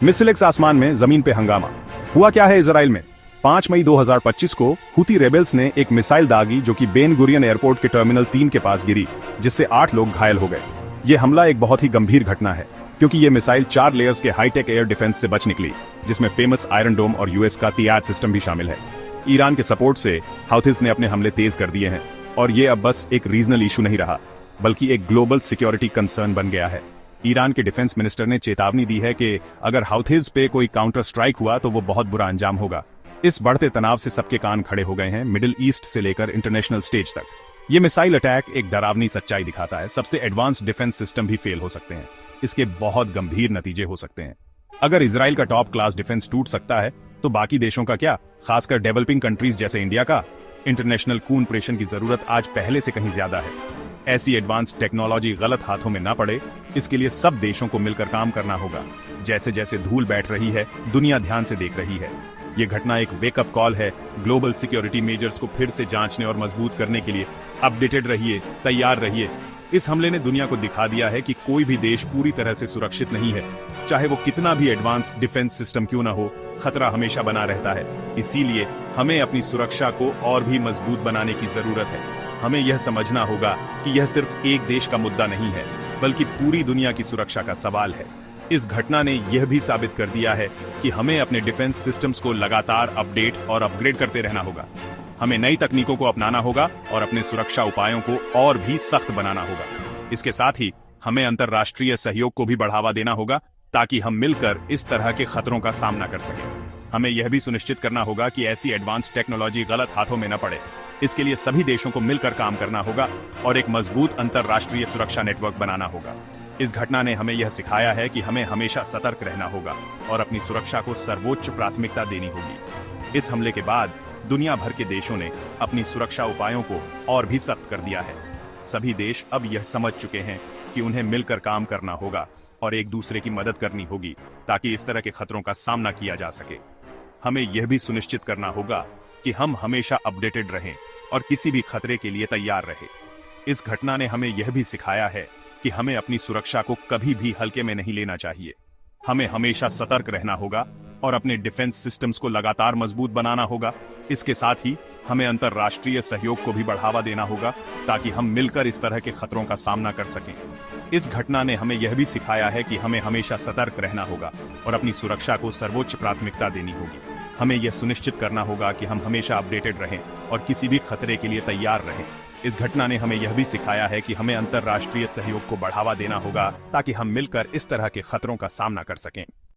Missiles आसमान में, जमीन पे हंगामा। हुआ क्या है इजराइल में? 5 मई 2025 को हुती रेबेल्स ने एक मिसाइल दागी जो कि बेन गुरियन एयरपोर्ट के टर्मिनल 3 के पास गिरी, जिससे 8 लोग घायल हो गए। ये हमला एक बहुत ही गंभीर घटना है, क्योंकि ये मिसाइल 4 लेयर्स के हाईटेक एयर डिफेंस से बच निकली, जिसमें फेमस आयरन डोम और यूएस का तियाद सिस्टम भी शामिल है। ईरान के सपोर्ट से हाउथीज ने अपने हमले तेज कर दिए हैं, और ये अब बस एक रीजनल इशू नहीं रहा, बल्कि एक ग्लोबल सिक्योरिटी कंसर्न बन गया है। ईरान के डिफेंस मिनिस्टर ने चेतावनी दी है कि अगर हाउथीज पे कोई काउंटर स्ट्राइक हुआ तो वो बहुत बुरा अंजाम होगा। इस बढ़ते तनाव से सबके कान खड़े हो गए हैं, मिडिल ईस्ट से लेकर इंटरनेशनल स्टेज तक। ये मिसाइल अटैक एक डरावनी सच्चाई दिखाता है, सबसे एडवांस्ड डिफेंस सिस्टम भी फेल हो सकते हैं। इसके बहुत गंभीर नतीजे हो सकते हैं। अगर इजराइल का टॉप क्लास डिफेंस टूट सकता है, तो बाकी देशों का क्या, खासकर डेवलपिंग कंट्रीज जैसे इंडिया का? इंटरनेशनल कोऑपरेशन की जरूरत आज पहले से कहीं ज्यादा है। ऐसी एडवांस टेक्नोलॉजी गलत हाथों में ना पड़े, इसके लिए सब देशों को मिलकर काम करना होगा। जैसे जैसे धूल बैठ रही है, दुनिया ध्यान से देख रही है। ये घटना एक वेकअप कॉल है। ग्लोबल सिक्योरिटी मेजर्स को फिर से जांचने और मजबूत करने के लिए अपडेटेड रहिए, तैयार रहिए। इस हमले ने दुनिया को दिखा दिया है कि कोई भी देश पूरी तरह से सुरक्षित नहीं है, चाहे वो कितना भी एडवांस डिफेंस सिस्टम क्यों ना हो। खतरा हमेशा बना रहता है। इसीलिए हमें अपनी सुरक्षा को और भी मजबूत बनाने की जरूरत है। हमें यह समझना होगा कि यह सिर्फ एक देश का मुद्दा नहीं है, बल्कि पूरी दुनिया की सुरक्षा का सवाल है। इस घटना ने यह भी साबित कर दिया है कि हमें अपने डिफेंस सिस्टम्स को लगातार अपडेट और अपग्रेड करते रहना होगा। हमें नई तकनीकों को अपनाना होगा और अपने सुरक्षा उपायों को और भी सख्त बनाना होगा। इसके साथ ही हमें अंतर्राष्ट्रीय सहयोग को भी बढ़ावा देना होगा, ताकि हम मिलकर इस तरह के खतरों का सामना कर सकें। हमें यह भी सुनिश्चित करना होगा कि ऐसी एडवांस टेक्नोलॉजी गलत हाथों में न पड़े। इसके लिए सभी देशों को मिलकर काम करना होगा और एक मजबूत अंतर्राष्ट्रीय सुरक्षा नेटवर्क बनाना होगा। इस घटना ने हमें यह सिखाया है कि हमें हमेशा सतर्क रहना होगा और अपनी सुरक्षा को सर्वोच्च प्राथमिकता देनी होगी। इस हमले के बाद दुनिया भर के देशों ने अपनी सुरक्षा उपायों को और भी सख्त कर दिया है। सभी देश अब यह समझ चुके हैं कि उन्हें मिलकर काम करना होगा और एक दूसरे की मदद करनी होगी, ताकि इस तरह के खतरों का सामना किया जा सके। हमें यह भी सुनिश्चित करना होगा कि हम हमेशा अपडेटेड रहें और किसी भी खतरे के लिए तैयार रहें। इस घटना ने हमें यह भी सिखाया है कि हमें अपनी सुरक्षा को कभी भी हल्के में नहीं लेना चाहिए। हमें हमेशा सतर्क रहना होगा और अपने डिफेंस सिस्टम्स को लगातार मजबूत बनाना होगा। इसके साथ ही हमें अंतर्राष्ट्रीय सहयोग को भी बढ़ावा देना होगा, ताकि हम मिलकर इस तरह के खतरों का सामना कर सकें। इस घटना ने हमें यह भी सिखाया है कि हमें हमेशा सतर्क रहना होगा और अपनी सुरक्षा को सर्वोच्च प्राथमिकता देनी होगी। हमें यह सुनिश्चित करना होगा कि हम हमेशा अपडेटेड रहें और किसी भी खतरे के लिए तैयार रहें। इस घटना ने हमें यह भी सिखाया है कि हमें अंतर्राष्ट्रीय सहयोग को बढ़ावा देना होगा, ताकि हम मिलकर इस तरह के खतरों का सामना कर सकें।